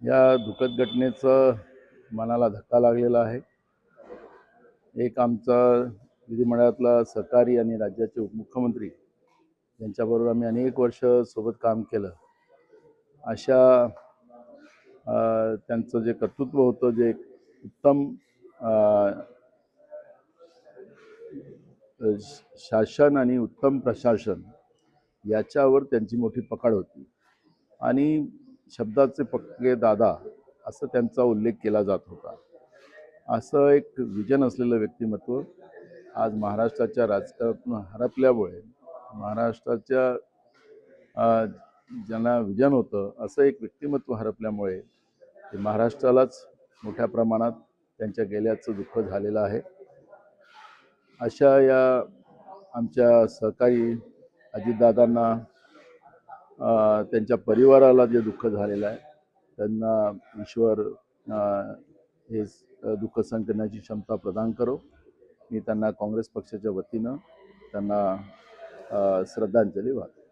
या दुःखद घटनेचं मनाला धक्का लागलेला आहे। एक आमचा विधिमंडळातला सहकारी आणि राज्याचे उपमुख्यमंत्री यांच्याबरोबर आम्ही अनेक वर्ष सोबत काम केलं। अशा त्यांचं जे कर्तृत्व होतं, जे उत्तम शासन आणि उत्तम प्रशासन याच्यावर त्यांची मोठी पकड होती आणि शब्दाचे पक्के दादा असं त्यांचा उल्लेख केला जात होता। असं एक विजन असलेलं व्यक्तिमत्व आज महाराष्ट्राच्या राजकारणातून हरपल्यामुळे महाराष्ट्राच्या ज्यांना विजन होतं असं एक व्यक्तिमत्व हरपल्यामुळे महाराष्ट्रालाच मोठ्या प्रमाणात त्यांच्या गेल्याचं दुःख झालेलं आहे। अशा या आमच्या सहकारी अजितदादांना त्यांच्या परिवाराला जे दुःख झालेलं आहे त्यांना ईश्वर हे दुःख सहन करण्याची क्षमता प्रदान करो। मी त्यांना काँग्रेस पक्षाच्या वतीनं त्यांना श्रद्धांजली वाहतो।